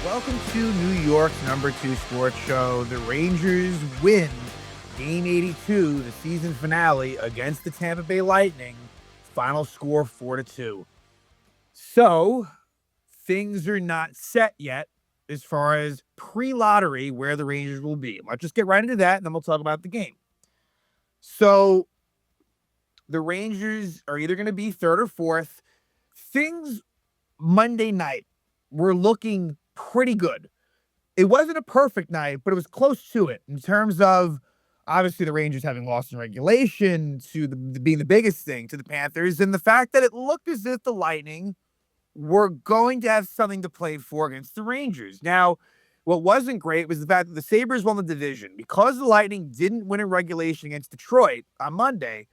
Welcome to New York's #2 sports show. The Rangers win Game 82, the season finale against the Tampa Bay Lightning. Final score 4-2. So, things are not set yet as far as pre-lottery where the Rangers will be. Let's just get right into that, and then we'll talk about the game. So, the Rangers are either going to be third or fourth. Things Monday night were looking pretty good. It wasn't a perfect night, but it was close to it in terms of obviously the Rangers having lost in regulation to being the biggest thing to the Panthers, and the fact that it looked as if the Lightning were going to have something to play for against the Rangers. Now, what wasn't great was the fact that the Sabres won the division. Because the Lightning didn't win in regulation against Detroit on Monday,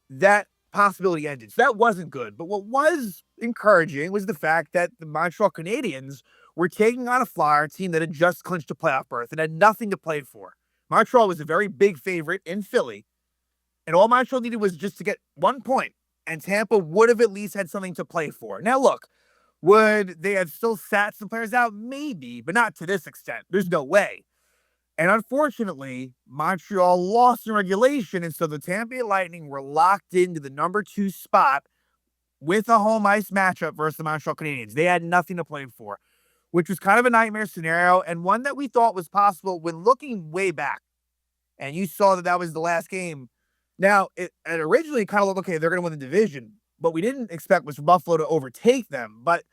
that possibility ended. So that wasn't good. But what was encouraging was the fact that the Montreal Canadiens were taking on a Flyer team that had just clinched a playoff berth and had nothing to play for. Montreal was a very big favorite in Philly, and all Montreal needed was just to get 1 point, and Tampa would have at least had something to play for. Now, look, would they have still sat some players out? Maybe, but not to this extent. There's no way. And unfortunately, Montreal lost in regulation, and so the Tampa Bay Lightning were locked into the #2 spot with a home ice matchup versus the Montreal Canadiens. They had nothing to play for, which was kind of a nightmare scenario, and one that we thought was possible when looking way back. And you saw that that was the last game. Now, it originally kind of looked, okay, they're going to win the division. What we didn't expect was for Buffalo to overtake them, but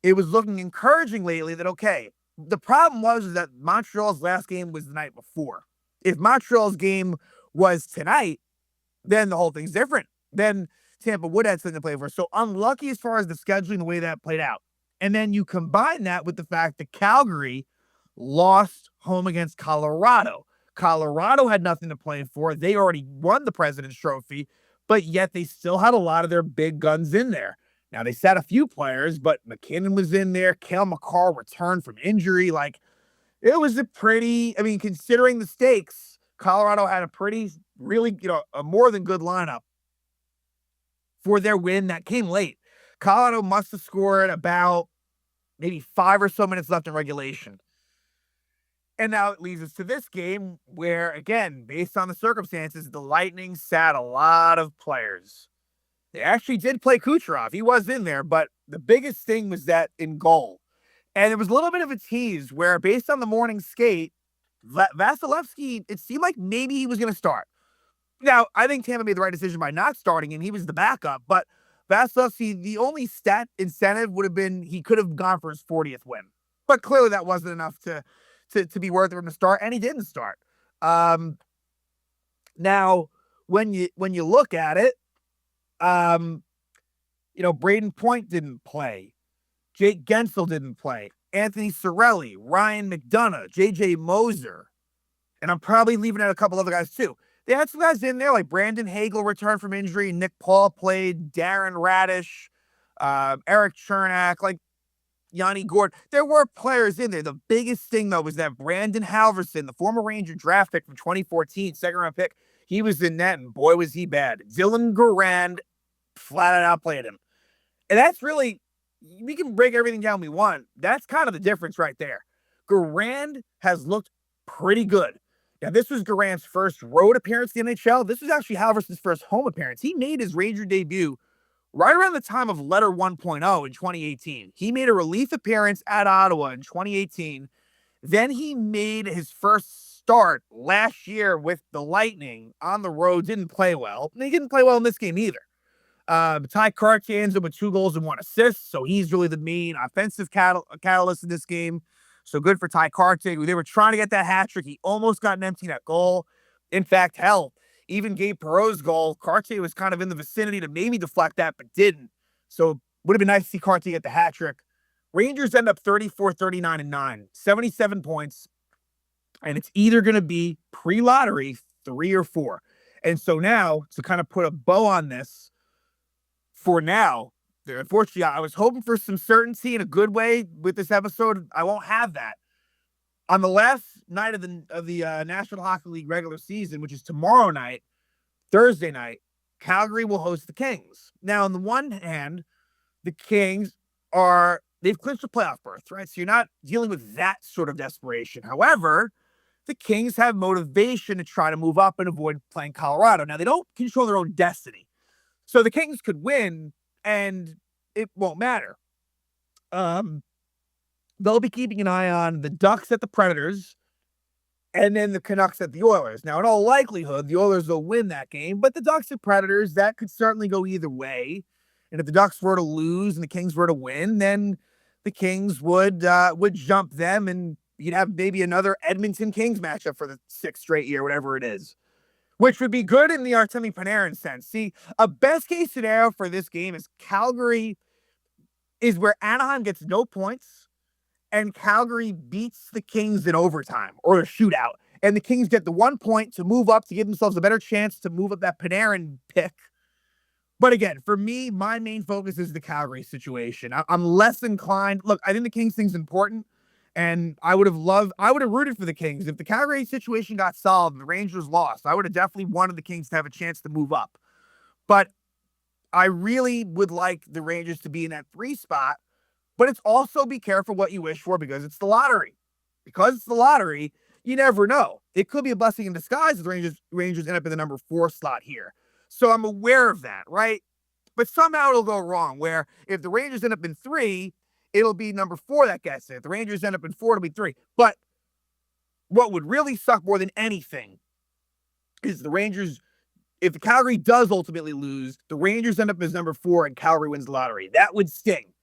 it was looking encouraging lately that, okay, the problem was that Montreal's last game was the night before. If Montreal's game was tonight, then the whole thing's different. Then Tampa would have something to play for. So unlucky as far as the scheduling, the way that played out. And then you combine that with the fact that Calgary lost home against Colorado. Colorado had nothing to play for. They already won the President's Trophy, but yet they still had a lot of their big guns in there. Now, they sat a few players, but McKinnon was in there. Cale Makar returned from injury. Like, it was a pretty, I mean, considering the stakes, Colorado had a pretty, really, a more than good lineup for their win that came late. Colorado must have scored about maybe 5 or so minutes left in regulation. And now it leads us to this game where, again, based on the circumstances, the Lightning sat a lot of players. They actually did play Kucherov. He was in there, but the biggest thing was that in goal. And it was a little bit of a tease where, based on the morning skate, Vasilevsky, it seemed like maybe he was going to start. Now, I think Tampa made the right decision by not starting, and he was the backup. But Vasilevsky, the only stat incentive would have been he could have gone for his 40th win. But clearly that wasn't enough to be worth it for him to start, and he didn't start. Now, when you look at it, Braden Point didn't play. Jake Gensel didn't play. Anthony Cirelli, Ryan McDonough, J.J. Moser. And I'm probably leaving out a couple other guys too. They had some guys in there like Brandon Hagel returned from injury. Nick Paul played. Darren Radish, Eric Chernak, like Yanni Gord. There were players in there. The biggest thing, though, was that Brandon Halverson, the former Ranger draft pick from 2014, second-round pick, he was in net, and boy, was he bad. Dylan Garand flat out outplayed him. And that's really, we can break everything down we want. That's kind of the difference right there. Garand has looked pretty good. Now, this was Garand's first road appearance in the NHL. This was actually Halverson's first home appearance. He made his Ranger debut right around the time of Letter 1.0 in 2018. He made a relief appearance at Ottawa in 2018. Then he made his first start last year with the Lightning on the road. Didn't play well. And he didn't play well in this game either. Tye Kartye ends up with 2 goals and 1 assist, so he's really the main offensive catalyst in this game. So good for Tye Kartye. They were trying to get that hat trick. He almost got an empty net goal. In fact, hell, even Gabe Perreault's goal, Kartye was kind of in the vicinity to maybe deflect that, but didn't. So it would have been nice to see Kartye get the hat trick. Rangers end up 34-39-9, 77 points. And it's either going to be pre-lottery 3 or 4. And so now, to kind of put a bow on this, for now, unfortunately, I was hoping for some certainty in a good way with this episode. I won't have that. On the last night of the National Hockey League regular season, which is tomorrow night, Thursday night, Calgary will host the Kings. Now, on the one hand, the Kings are they've clinched a playoff berth, right? So you're not dealing with that sort of desperation. However, the Kings have motivation to try to move up and avoid playing Colorado. Now, they don't control their own destiny. So the Kings could win and it won't matter. Um, they'll be keeping an eye on the Ducks at the Predators and then the Canucks at the Oilers. Now, in all likelihood, the Oilers will win that game, but the Ducks and Predators, that could certainly go either way. And if the Ducks were to lose and the Kings were to win, then the Kings would jump them, and you'd have maybe another Edmonton Kings matchup for the sixth straight year, whatever it is, which would be good in the Artemi Panarin sense. See, a best case scenario for this game is Calgary is where Anaheim gets no points and Calgary beats the Kings in overtime or a shootout. And the Kings get the 1 point to move up to give themselves a better chance to move up that Panarin pick. But again, for me, my main focus is the Calgary situation. I'm less inclined. Look, I think the Kings thing's important, and I would have rooted for the Kings. If the Calgary situation got solved and the Rangers lost, I would have definitely wanted the Kings to have a chance to move up. But I really would like the Rangers to be in that 3 spot. But it's also be careful what you wish for because it's the lottery. Because it's the lottery, you never know. It could be a blessing in disguise if the Rangers end up in the number 4 slot here. So I'm aware of that, right? But somehow it'll go wrong where if the Rangers end up in 3, it'll be number 4 that gets it. If the Rangers end up in 4, it'll be 3. But what would really suck more than anything is the Rangers, if the Calgary does ultimately lose, the Rangers end up as number 4 and Calgary wins the lottery. That would sting.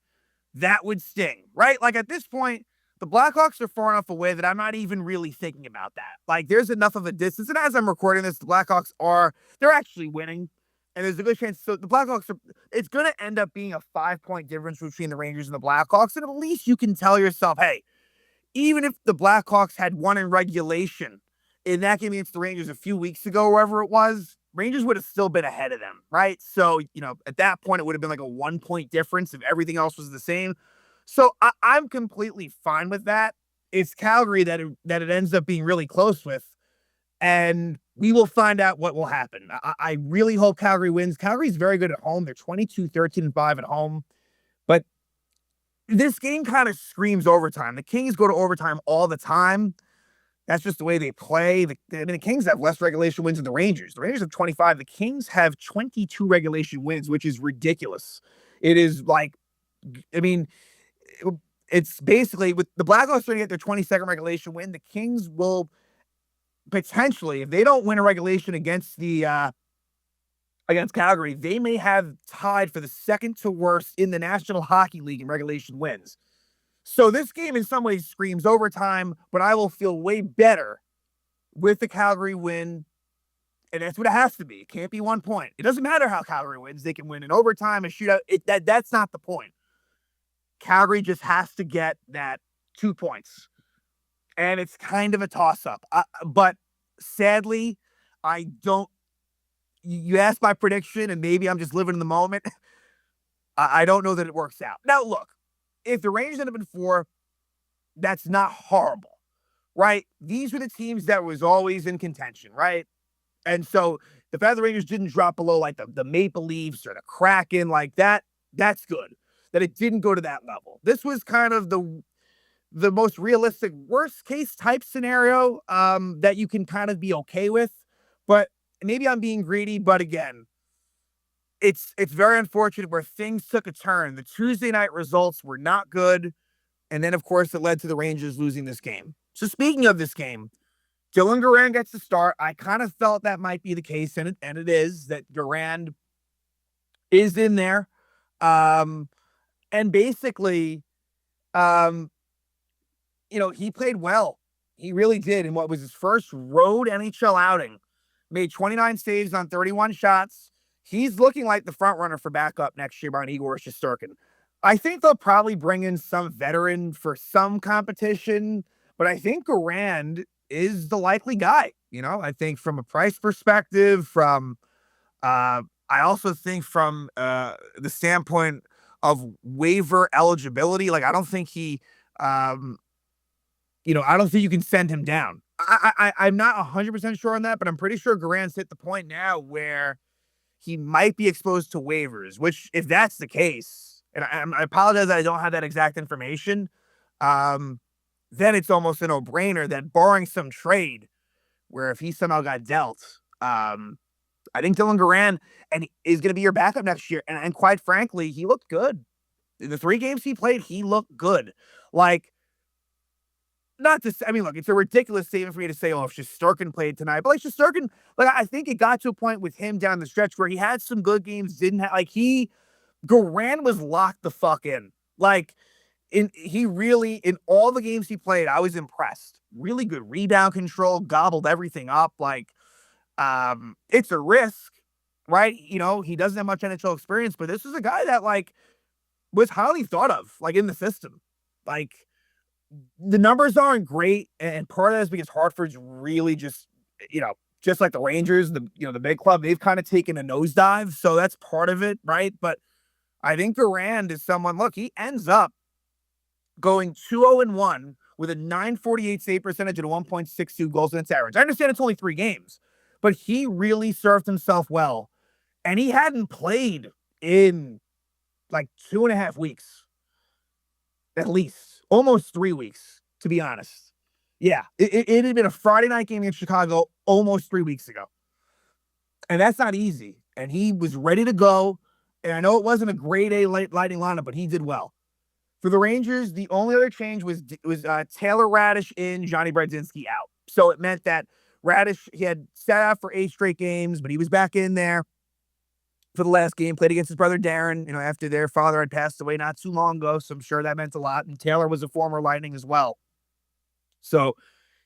That would sting, right? Like at this point, the Blackhawks are far enough away that I'm not even really thinking about that. Like there's enough of a distance. And as I'm recording this, the Blackhawks they're actually winning. And there's a good chance. So the Blackhawks it's going to end up being a 5-point difference between the Rangers and the Blackhawks. And at least you can tell yourself, hey, even if the Blackhawks had won in regulation in that game against the Rangers a few weeks ago, wherever it was, Rangers would have still been ahead of them, right? So, at that point, it would have been like a 1-point difference if everything else was the same. So I'm completely fine with that. It's Calgary that it ends up being really close with, and we will find out what will happen. I really hope Calgary wins. Calgary's very good at home. They're 22-13-5 at home, but this game kind of screams overtime. The Kings go to overtime all the time. That's just the way they play. The Kings have less regulation wins than the Rangers. The Rangers have 25. The Kings have 22 regulation wins, which is ridiculous. It is like, it's basically with the Blackhawks trying to get their 22nd regulation win. The Kings will potentially, if they don't win a regulation against Calgary, they may have tied for the second to worst in the National Hockey League in regulation wins. So this game in some ways screams overtime, but I will feel way better with the Calgary win. And that's what it has to be. It can't be 1 point. It doesn't matter how Calgary wins. They can win in overtime, a shootout. That's not the point. Calgary just has to get that 2 points. And it's kind of a toss-up. But sadly, I don't. You asked my prediction, and maybe I'm just living in the moment. I don't know that it works out. Now, look. If the Rangers end up in 4, that's not horrible, right? These were the teams that was always in contention, right? And so the fact the Rangers didn't drop below like the Maple Leafs or the Kraken like that, that's good. That it didn't go to that level. This was kind of the most realistic worst case type scenario that you can kind of be okay with. But maybe I'm being greedy, but again, it's very unfortunate where things took a turn. The Tuesday night results were not good. And then, of course, it led to the Rangers losing this game. So speaking of this game, Dylan Garand gets the start. I kind of felt that might be the case, and it is, that Garand is in there. And basically, he played well. He really did in what was his first road NHL outing. Made 29 saves on 31 shots. He's looking like the front runner for backup next year behind Igor Shesterkin. I think they'll probably bring in some veteran for some competition, but I think Garand is the likely guy. I think from a price perspective, I also think from the standpoint of waiver eligibility, like I don't think I don't think you can send him down. I'm not 100% sure on that, but I'm pretty sure Garand's hit the point now where he might be exposed to waivers, which if that's the case, and I apologize that I don't have that exact information, um, then it's almost a no-brainer that barring some trade where if he somehow got dealt, I think Dylan Garand and is going to be your backup next year. And quite frankly, he looked good. In the 3 games he played, he looked good. Like, not to say, I mean, look, it's a ridiculous statement for me to say, oh, if Shesterkin played tonight, but like Shesterkin, like, I think it got to a point with him down the stretch where he had some good games, didn't have, like, Garand was locked the fuck in. Like, he really, in all the games he played, I was impressed. Really good rebound control, gobbled everything up. Like, it's a risk, right? You know, he doesn't have much NHL experience, but this is a guy that like was highly thought of, like in the system. Like the numbers aren't great, and part of that is because Hartford's really just, just like the Rangers, the big club, they've kind of taken a nosedive, so that's part of it, right? But I think Garand is someone. Look, he ends up going 2-0-1 with a 948 save percentage and a 1.62 goals against average. I understand it's only 3 games, but he really served himself well. And he hadn't played in like 2.5 weeks, at least almost 3 weeks, to be honest. Yeah, it had been a Friday night game in Chicago almost 3 weeks ago. And that's not easy. And he was ready to go. And I know it wasn't a grade A Lightning lineup, but he did well. For the Rangers, the only other change was Taylor Radish in, Johnny Brodzinski out. So it meant that Radish, he had sat out for 8 straight games, but he was back in there for the last game, played against his brother Darren, after their father had passed away not too long ago. So I'm sure that meant a lot. And Taylor was a former Lightning as well. So,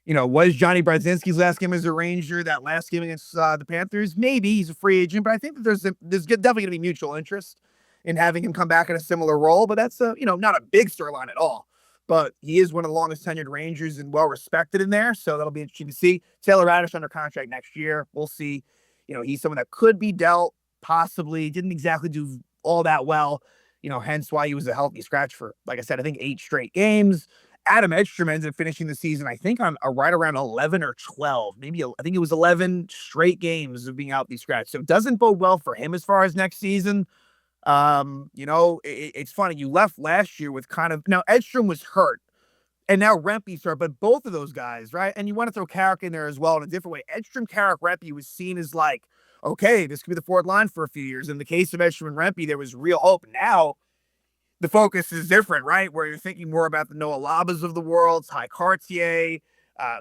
was Johnny Brodzinski's last game as a Ranger that last game against the Panthers? Maybe. He's a free agent, but I think that there's definitely going to be mutual interest in having him come back in a similar role. But that's not a big storyline at all. But he is one of the longest tenured Rangers and well respected in there, so that'll be interesting to see. Taylor Radish under contract next year. We'll see. He's someone that could be dealt, possibly. Didn't exactly do all that well. Hence why he was a healthy scratch for, like I said, I think 8 straight games. Adam Edstrom ends up finishing the season, I think, on right around 11 or 12. Maybe, I think it was 11 straight games of being out the scratch. So it doesn't bode well for him as far as next season. It's funny. You left last year with now Edstrom was hurt and now Rempe's hurt, but both of those guys, right? And you want to throw Carrick in there as well in a different way. Edstrom, Carrick, Rempe was seen as like, okay, this could be the fourth line for a few years. In the case of Edstrom and Rempe, there was real hope. Now the focus is different, right? Where you're thinking more about the Noah Labas of the world, Tye Kartye,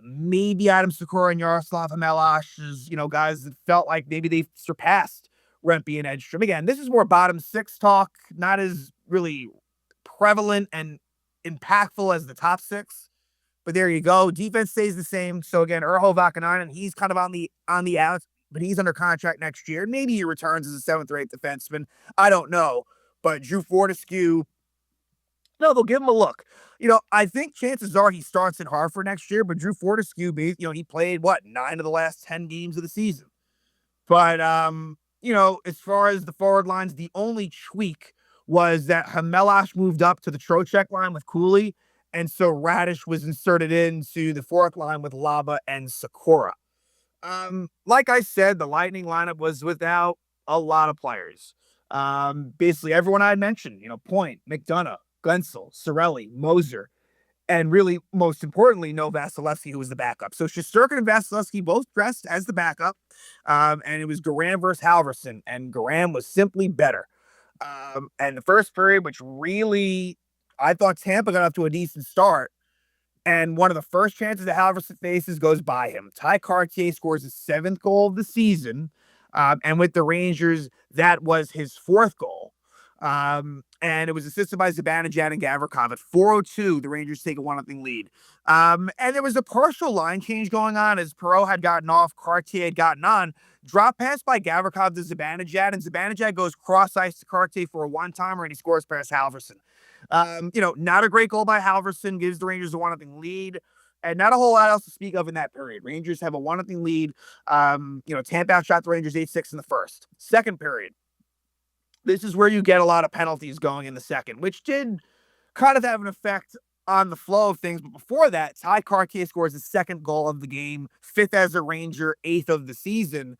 maybe Adam Sikora and Yaroslav Hamelash, guys that felt like maybe they surpassed Rempe and Edstrom. Again, this is more bottom 6 talk, not as really prevalent and impactful as the top 6. But there you go. Defense stays the same. So again, Urho Vakanainen, he's kind of on the outs, but he's under contract next year. Maybe he returns as a 7th or 8th defenseman. I don't know. But Drew Fortescue, no, they'll give him a look. I think chances are he starts in Hartford next year, but Drew Fortescue, he played 9 of the last 10 games of the season. But as far as the forward lines, the only tweak was that Hamelash moved up to the Trocheck line with Cooley, and so Radish was inserted into the 4th line with Laba and Sikora. Like I said, the Lightning lineup was without a lot of players. Basically everyone I had mentioned, Point, McDonough, Guentzel, Cirelli, Moser, and really, most importantly, no Vasilevsky, who was the backup. So Shesterkin and Vasilevsky both dressed as the backup, and it was Garand versus Halverson, and Garand was simply better. And the first period, which really, I thought Tampa got off to a decent start, and one of the first chances that Halverson faces goes by him. Tye Kartye scores his 7th goal of the season, and with the Rangers, that was his 4th goal. And it was assisted by Zibanejad and Gavrikov. At 4:02, the Rangers take a 1-0 lead. And there was a partial line change going on as Perreault had gotten off, Kartye had gotten on. Drop pass by Gavrikov to Zibanejad, and Zibanejad goes cross-ice to Kartye for a one-timer, and he scores past Halverson. Not a great goal by Halverson, gives the Rangers a 1-0 lead. And not a whole lot else to speak of in that period. Rangers have a 1-0 lead. Tampa outshot the Rangers 8-6 in the first. Second period. This is where you get a lot of penalties going in the second, which did kind of have an effect on the flow of things. But before that, Tye Kartye scores his 2nd goal of the game, 5th as a Ranger, 8th of the season.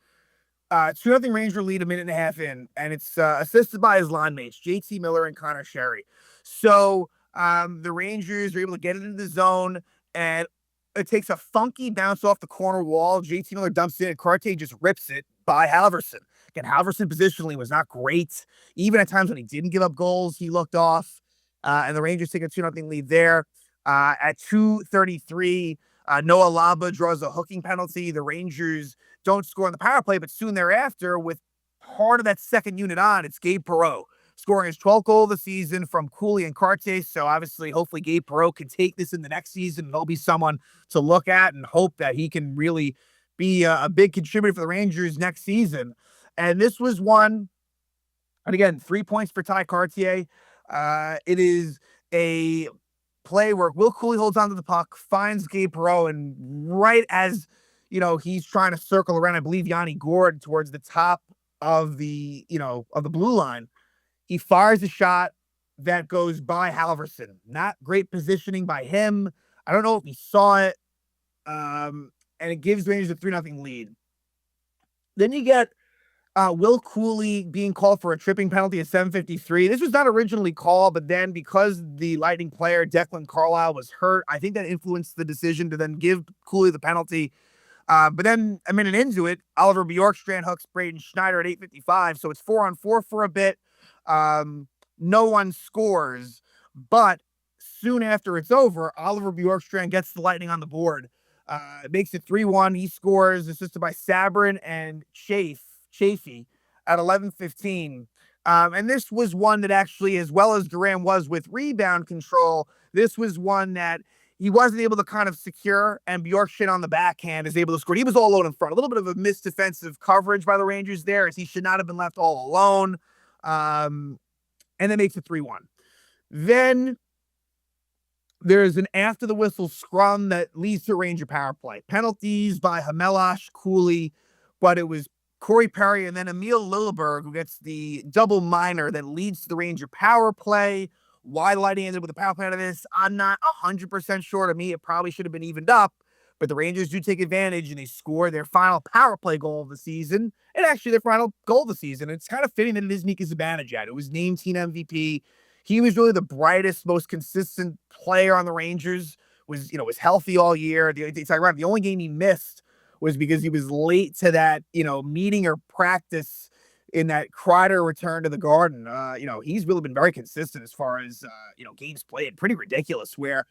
2-0 Ranger lead a minute and a half in, and it's assisted by his line mates, JT Miller and Connor Sherry. So the Rangers are able to get it into the zone, and it takes a funky bounce off the corner wall. JT Miller dumps it, and Kartye just rips it by Halverson. Again, Halverson positionally was not great. Even at times when he didn't give up goals, he looked off. And the Rangers take a 2-0 lead there. At 2:33, Noah Laba draws a hooking penalty. The Rangers don't score on the power play, but soon thereafter, with part of that second unit on, it's Gabe Perreault scoring his 12th goal of the season from Cooley and Kartye. So obviously, hopefully, Gabe Perreault can take this in the next season. And he'll be someone to look at and hope that he can really be a big contributor for the Rangers next season. And this was one, and again, 3 points for Tye Kartye. It is a play where Will Cooley holds onto the puck, finds Gabe Perreault, and right as he's trying to circle around, I believe Yanni Gourde towards the top of the blue line, he fires a shot that goes by Halverson. Not great positioning by him. I don't know if he saw it. And it gives Rangers a 3-0 lead. Then you get Will Cooley being called for a tripping penalty at 7:53. This was not originally called, but then because the Lightning player, Declan Carlisle, was hurt, I think that influenced the decision to then give Cooley the penalty. But then a minute into it, Oliver Bjorkstrand hooks Braden Schneider at 8:55. So it's 4-on-4 for a bit. No one scores. But soon after it's over, Oliver Bjorkstrand gets the Lightning on the board. It makes it 3-1. He scores, assisted by Sabrin and Chafee at 11:15. And this was one that actually, as well as Garand was with rebound control, this was one that he wasn't able to kind of secure, and Bjorkstrand on the backhand is able to score. He was all alone in front. A little bit of a missed defensive coverage by the Rangers there, as he should not have been left all alone. And that makes it 3-1. Then there's an after the whistle scrum that leads to a Ranger power play. Penalties by Hamelash, Cooley, but it was Corey Perry and then Emil Lilleberg who gets the double minor that leads to the Ranger power play. Why the Lightning ended with a power play out of this, I'm not 100% sure. To me, it probably should have been evened up, but the Rangers do take advantage and they score their final power play goal of the season, and actually their final goal of the season. It's kind of fitting that it is Mika Zibanejad. It was named team MVP. He was really the brightest, most consistent player on the Rangers. Was healthy all year. The only game he missed was because he was late to that meeting or practice in that Kreider return to the Garden. He's really been very consistent as far as games played. Pretty ridiculous. Where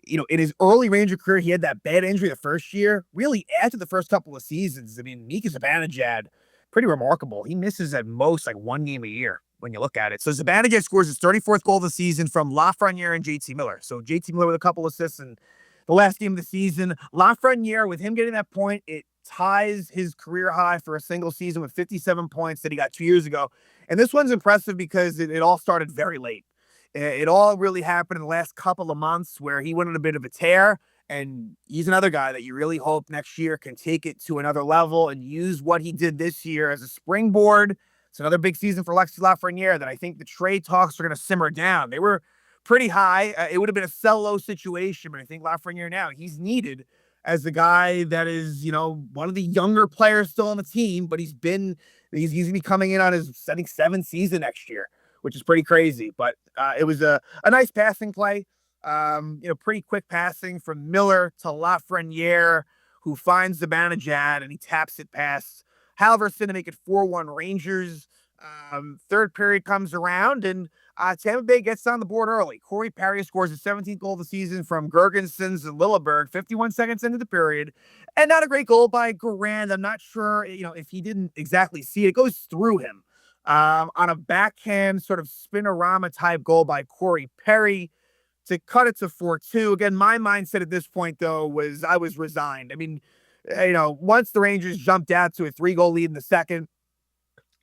in his early Ranger career, he had that bad injury the first year. Really, after the first couple of seasons, I mean, Mika Zibanejad, pretty remarkable. He misses at most like one game a year when you look at it. So Zibanejad scores his 34th goal of the season from Lafreniere and JT Miller. So JT Miller with a couple assists in the last game of the season. Lafreniere, with him getting that point, it ties his career high for a single season with 57 points that he got 2 years ago. And this one's impressive because it all started very late. It all really happened in the last couple of months where he went on a bit of a tear. And he's another guy that you really hope next year can take it to another level and use what he did this year as a springboard. It's another big season for Alexis Lafreniere that I think the trade talks are going to simmer down. They were pretty high. It would have been a sell low situation, but I think Lafreniere now, he's needed as the guy that is, one of the younger players still on the team, but he's going to be coming in on his, I think, 7th season next year, which is pretty crazy. But it was a nice passing play. Pretty quick passing from Miller to Lafreniere, who finds Zibanejad and he taps it past Halverson to make it 4-1 Rangers. Third period comes around and Tampa Bay gets on the board early. Corey Perry scores his 17th goal of the season from Gergensons and Lilleberg, 51 seconds into the period. And not a great goal by Garand. I'm not sure, if he didn't exactly see it. It goes through him on a backhand sort of spinorama type goal by Corey Perry to cut it to 4-2. Again, my mindset at this point, though, was I was resigned. I mean, once the Rangers jumped out to a 3-goal lead in the second,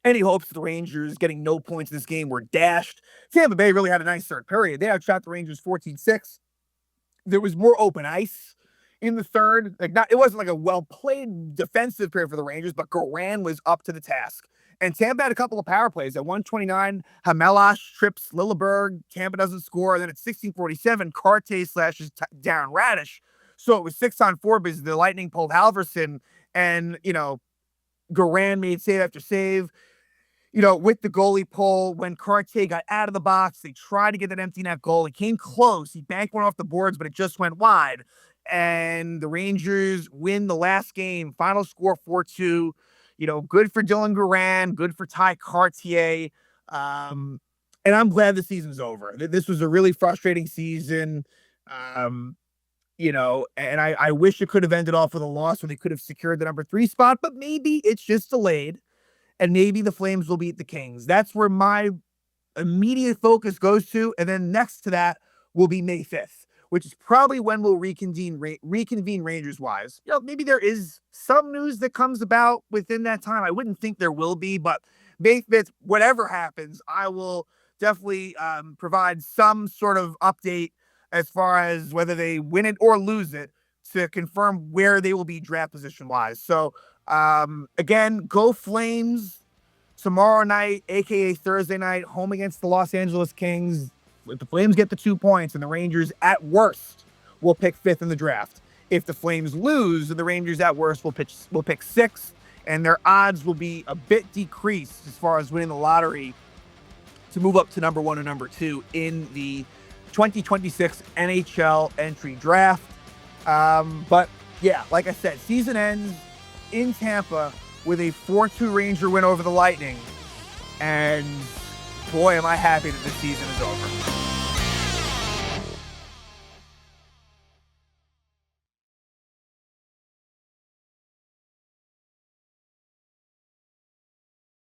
any hopes of the Rangers getting no points in this game were dashed. Tampa Bay really had a nice third period. They outshot the Rangers 14-6. There was more open ice in the third. It wasn't like a well-played defensive period for the Rangers, but Garand was up to the task. And Tampa had a couple of power plays. At 1:29, Hamelash trips Lilleberg. Tampa doesn't score. And then at 16:47, Kartye slashes Darren Radish. So it was 6-on-4 because the Lightning pulled Halverson. And, Garand made save after save. With the goalie pull, when Kartye got out of the box, they tried to get that empty net goal. It came close. He banked one off the boards, but it just went wide. And the Rangers win the last game. Final score 4-2. Good for Dylan Garand, good for Tye Kartye. And I'm glad the season's over. This was a really frustrating season. And I wish it could have ended off with a loss when they could have secured the number 3 spot, but maybe it's just delayed. And maybe the Flames will beat the Kings. That's where my immediate focus goes to. And then next to that will be May 5th, which is probably when we'll reconvene Rangers-wise. Maybe there is some news that comes about within that time. I wouldn't think there will be, but May 5th, whatever happens, I will definitely provide some sort of update as far as whether they win it or lose it to confirm where they will be draft position-wise. So, again, go Flames tomorrow night, aka Thursday night, home against the Los Angeles Kings. If the Flames get the 2 points, and the Rangers at worst will pick 5th in the draft. If the Flames lose, the Rangers at worst will pick 6th, and their odds will be a bit decreased as far as winning the lottery to move up to number 1 or number 2 in the 2026 NHL entry draft. But yeah, like I said, season ends in Tampa with a 4-2 Ranger win over the Lightning. And boy, am I happy that this season is over.